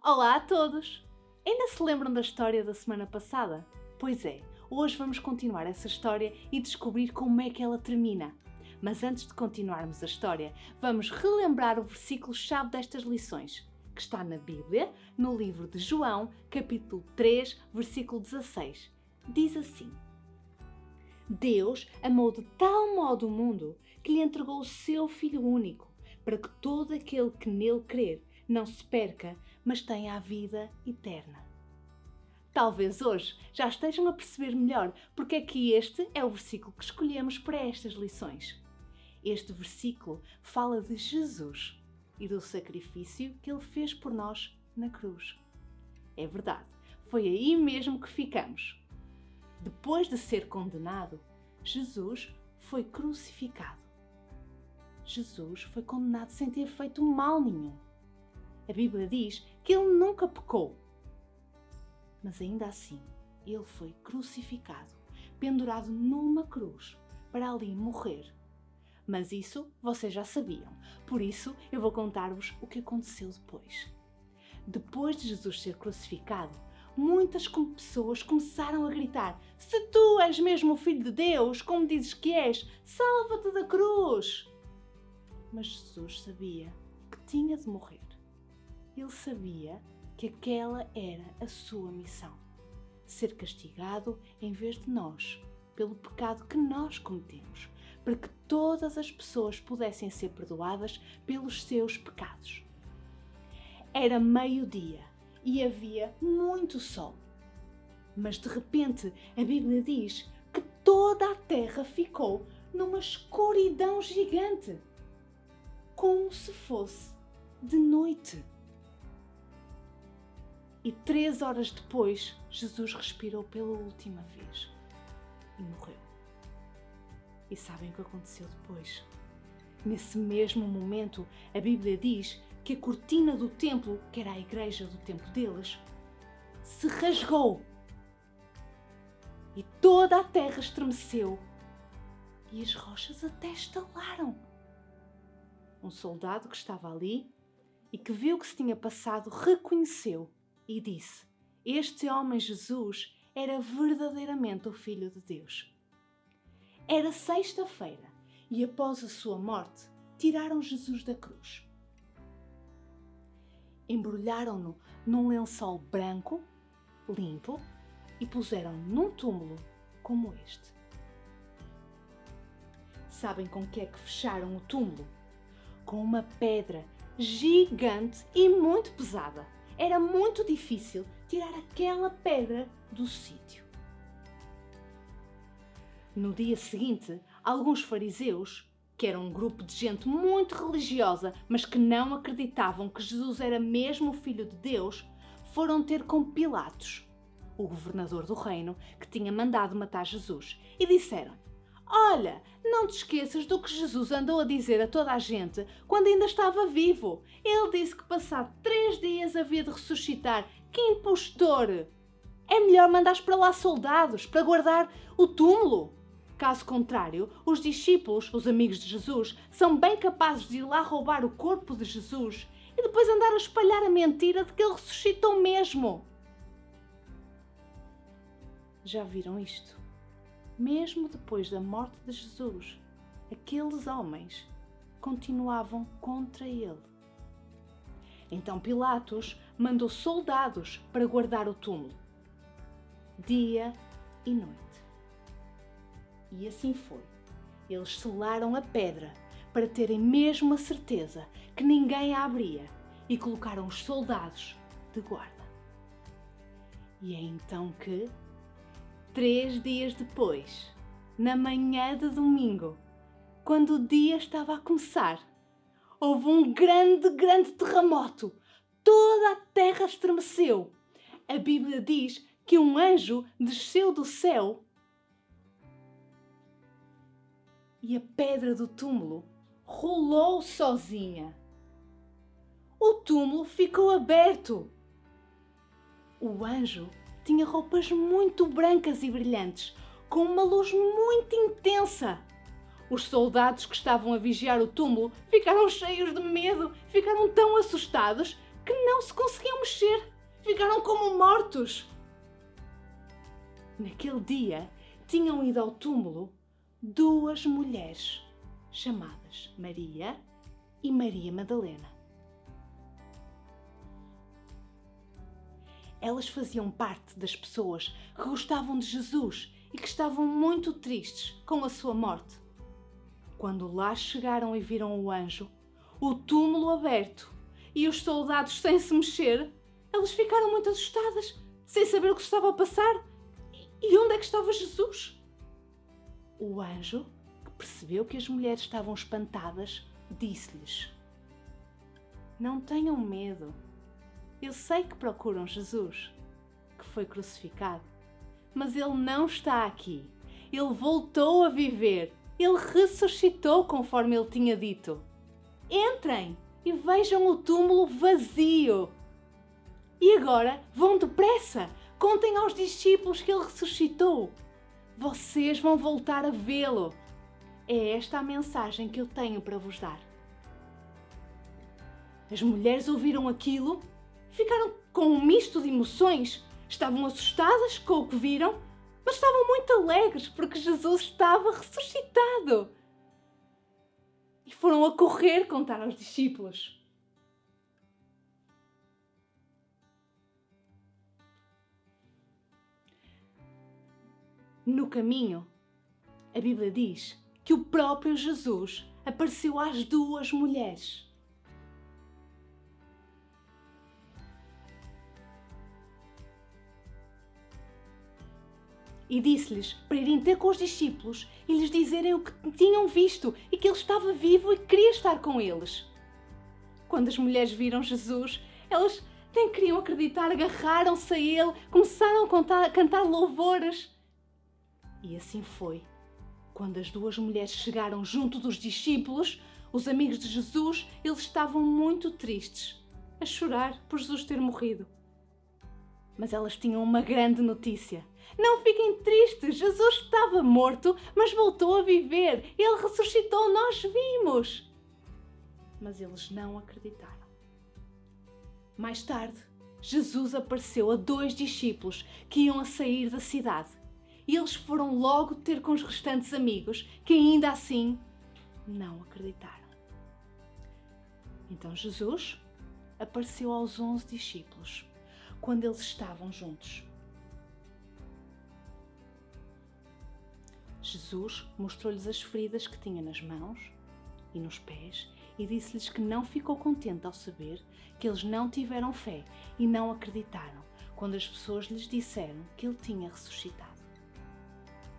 Olá a todos! Ainda se lembram da história da semana passada? Pois é, hoje vamos continuar essa história e descobrir como é que ela termina. Mas antes de continuarmos a história, vamos relembrar o versículo-chave destas lições, que está na Bíblia, no livro de João, capítulo 3, versículo 16. Diz assim: Deus amou de tal modo o mundo que lhe entregou o seu Filho único, para que todo aquele que nele crer não se perca, mas tenha a vida eterna. Talvez hoje já estejam a perceber melhor porque é que este é o versículo que escolhemos para estas lições. Este versículo fala de Jesus e do sacrifício que ele fez por nós na cruz. É verdade, foi aí mesmo que ficamos. Depois de ser condenado, Jesus foi crucificado. Jesus foi condenado sem ter feito mal nenhum. A Bíblia diz que ele nunca pecou. Mas ainda assim, ele foi crucificado, pendurado numa cruz, para ali morrer. Mas isso vocês já sabiam, por isso eu vou contar-vos o que aconteceu depois. Depois de Jesus ser crucificado, muitas pessoas começaram a gritar: Se tu és mesmo o Filho de Deus, como dizes que és, salva-te da cruz! Mas Jesus sabia que tinha de morrer. Ele sabia que aquela era a sua missão. Ser castigado em vez de nós, pelo pecado que nós cometemos, para que todas as pessoas pudessem ser perdoadas pelos seus pecados. Era meio-dia e havia muito sol. Mas de repente a Bíblia diz que toda a terra ficou numa escuridão gigante, como se fosse de noite. E 3 horas depois, Jesus respirou pela última vez e morreu. E sabem o que aconteceu depois? Nesse mesmo momento, a Bíblia diz que a cortina do templo, que era a igreja do templo deles, se rasgou. E toda a terra estremeceu e as rochas até estalaram. Um soldado que estava ali e que viu o que se tinha passado reconheceu e disse: Este homem Jesus era verdadeiramente o Filho de Deus. Era sexta-feira e após a sua morte tiraram Jesus da cruz. Embrulharam-no num lençol branco, limpo, e puseram-no num túmulo como este. Sabem com que é que fecharam o túmulo? Com uma pedra gigante e muito pesada. Era muito difícil tirar aquela pedra do sítio. No dia seguinte, alguns fariseus, que eram um grupo de gente muito religiosa, mas que não acreditavam que Jesus era mesmo o Filho de Deus, foram ter com Pilatos, o governador do reino, que tinha mandado matar Jesus, e disseram: Olha, não te esqueças do que Jesus andou a dizer a toda a gente quando ainda estava vivo. Ele disse que passado 3 dias havia de ressuscitar. Que impostor! É melhor mandares para lá soldados para guardar o túmulo. Caso contrário, os discípulos, os amigos de Jesus, são bem capazes de ir lá roubar o corpo de Jesus e depois andar a espalhar a mentira de que ele ressuscitou mesmo. Já viram isto? Mesmo depois da morte de Jesus, aqueles homens continuavam contra ele. Então Pilatos mandou soldados para guardar o túmulo, dia e noite. E assim foi. Eles selaram a pedra para terem mesmo a certeza que ninguém a abria e colocaram os soldados de guarda. E é então que 3 dias depois, na manhã de domingo, quando o dia estava a começar, houve um grande terremoto. Toda a terra estremeceu. A Bíblia diz que um anjo desceu do céu e a pedra do túmulo rolou sozinha. O túmulo ficou aberto. O anjo tinha roupas muito brancas e brilhantes, com uma luz muito intensa. Os soldados que estavam a vigiar o túmulo ficaram cheios de medo, ficaram tão assustados que não se conseguiam mexer, ficaram como mortos. Naquele dia tinham ido ao túmulo 2 mulheres, chamadas Maria e Maria Madalena. Elas faziam parte das pessoas que gostavam de Jesus e que estavam muito tristes com a sua morte. Quando lá chegaram e viram o anjo, o túmulo aberto e os soldados sem se mexer, elas ficaram muito assustadas, sem saber o que estava a passar. E onde é que estava Jesus? O anjo, que percebeu que as mulheres estavam espantadas, disse-lhes: Não tenham medo. Eu sei que procuram Jesus, que foi crucificado, mas ele não está aqui. Ele voltou a viver. Ele ressuscitou conforme ele tinha dito. Entrem e vejam o túmulo vazio. E agora vão depressa. Contem aos discípulos que ele ressuscitou. Vocês vão voltar a vê-lo. É esta a mensagem que eu tenho para vos dar. As mulheres ouviram aquilo, ficaram com um misto de emoções. Estavam assustadas com o que viram, mas estavam muito alegres porque Jesus estava ressuscitado. E foram a correr contar aos discípulos. No caminho, a Bíblia diz que o próprio Jesus apareceu às 2 mulheres. E disse-lhes para irem ter com os discípulos e lhes dizerem o que tinham visto e que ele estava vivo e queria estar com eles. Quando as mulheres viram Jesus, elas nem queriam acreditar, agarraram-se a ele, começaram a cantar louvores. E assim foi. Quando as 2 mulheres chegaram junto dos discípulos, os amigos de Jesus, eles estavam muito tristes, a chorar por Jesus ter morrido. Mas elas tinham uma grande notícia. Não fiquem tristes, Jesus estava morto, mas voltou a viver. Ele ressuscitou, nós vimos. Mas eles não acreditaram. Mais tarde, Jesus apareceu a 2 discípulos que iam a sair da cidade. E eles foram logo ter com os restantes amigos, que ainda assim não acreditaram. Então Jesus apareceu aos 11 discípulos, quando eles estavam juntos. Jesus mostrou-lhes as feridas que tinha nas mãos e nos pés e disse-lhes que não ficou contente ao saber que eles não tiveram fé e não acreditaram quando as pessoas lhes disseram que ele tinha ressuscitado.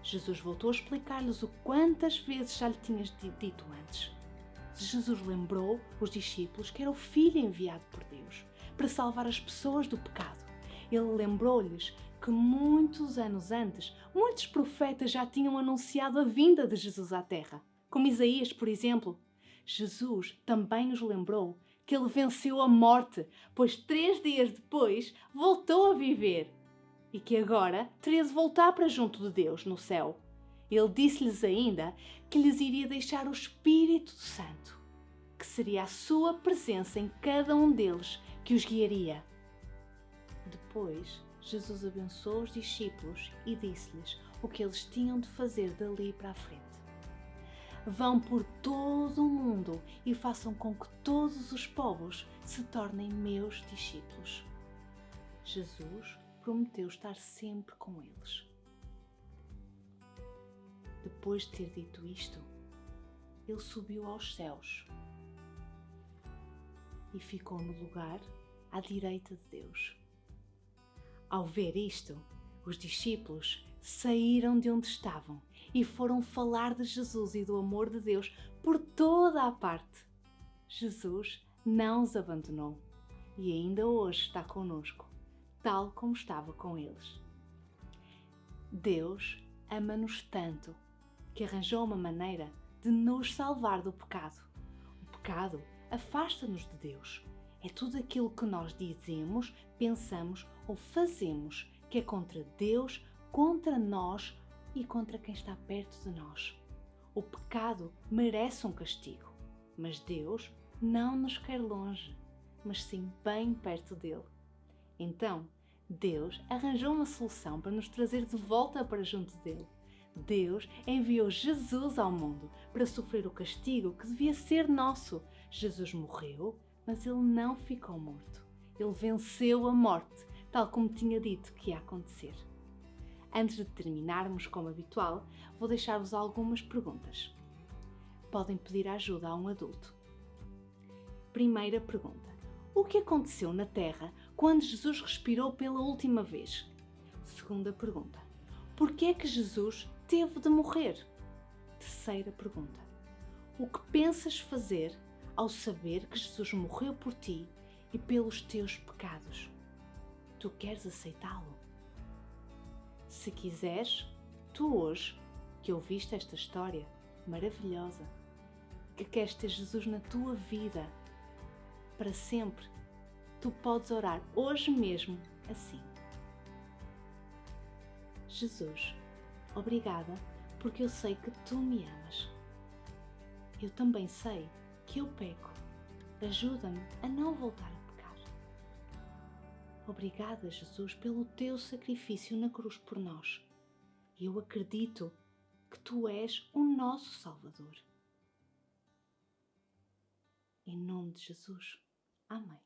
Jesus voltou a explicar-lhes o quantas vezes já lhe tinha dito antes. Jesus lembrou os discípulos que era o Filho enviado por Deus para salvar as pessoas do pecado. Ele lembrou-lhes que muitos anos antes, muitos profetas já tinham anunciado a vinda de Jesus à Terra, como Isaías, por exemplo. Jesus também os lembrou que ele venceu a morte, pois 3 dias depois voltou a viver e que agora teria de voltar para junto de Deus no céu. Ele disse-lhes ainda que lhes iria deixar o Espírito Santo, que seria a sua presença em cada um deles que os guiaria. Depois, Jesus abençoou os discípulos e disse-lhes o que eles tinham de fazer dali para a frente. Vão por todo o mundo e façam com que todos os povos se tornem meus discípulos. Jesus prometeu estar sempre com eles. Depois de ter dito isto, ele subiu aos céus e ficou no lugar à direita de Deus. Ao ver isto, os discípulos saíram de onde estavam e foram falar de Jesus e do amor de Deus por toda a parte. Jesus não os abandonou e ainda hoje está conosco, tal como estava com eles. Deus ama-nos tanto que arranjou uma maneira de nos salvar do pecado. O pecado afasta-nos de Deus. É tudo aquilo que nós dizemos, pensamos ou fazemos que é contra Deus, contra nós e contra quem está perto de nós. O pecado merece um castigo, mas Deus não nos quer longe, mas sim bem perto dele. Então, Deus arranjou uma solução para nos trazer de volta para junto dele. Deus enviou Jesus ao mundo para sofrer o castigo que devia ser nosso. Jesus morreu, mas ele não ficou morto. Ele venceu a morte, tal como tinha dito que ia acontecer. Antes de terminarmos, como habitual, vou deixar-vos algumas perguntas. Podem pedir ajuda a um adulto. Primeira pergunta: o que aconteceu na Terra quando Jesus respirou pela última vez? Segunda pergunta: por que é que Jesus teve de morrer? Terceira pergunta: o que pensas fazer ao saber que Jesus morreu por ti e pelos teus pecados? Tu queres aceitá-lo? Se quiseres, tu hoje, que ouviste esta história maravilhosa, que queres ter Jesus na tua vida para sempre, tu podes orar hoje mesmo assim: Jesus, obrigada porque eu sei que tu me amas. Eu também sei que eu peco. Ajuda-me a não voltar a pecar. Obrigada, Jesus, pelo teu sacrifício na cruz por nós. Eu acredito que tu és o nosso Salvador. Em nome de Jesus. Amém.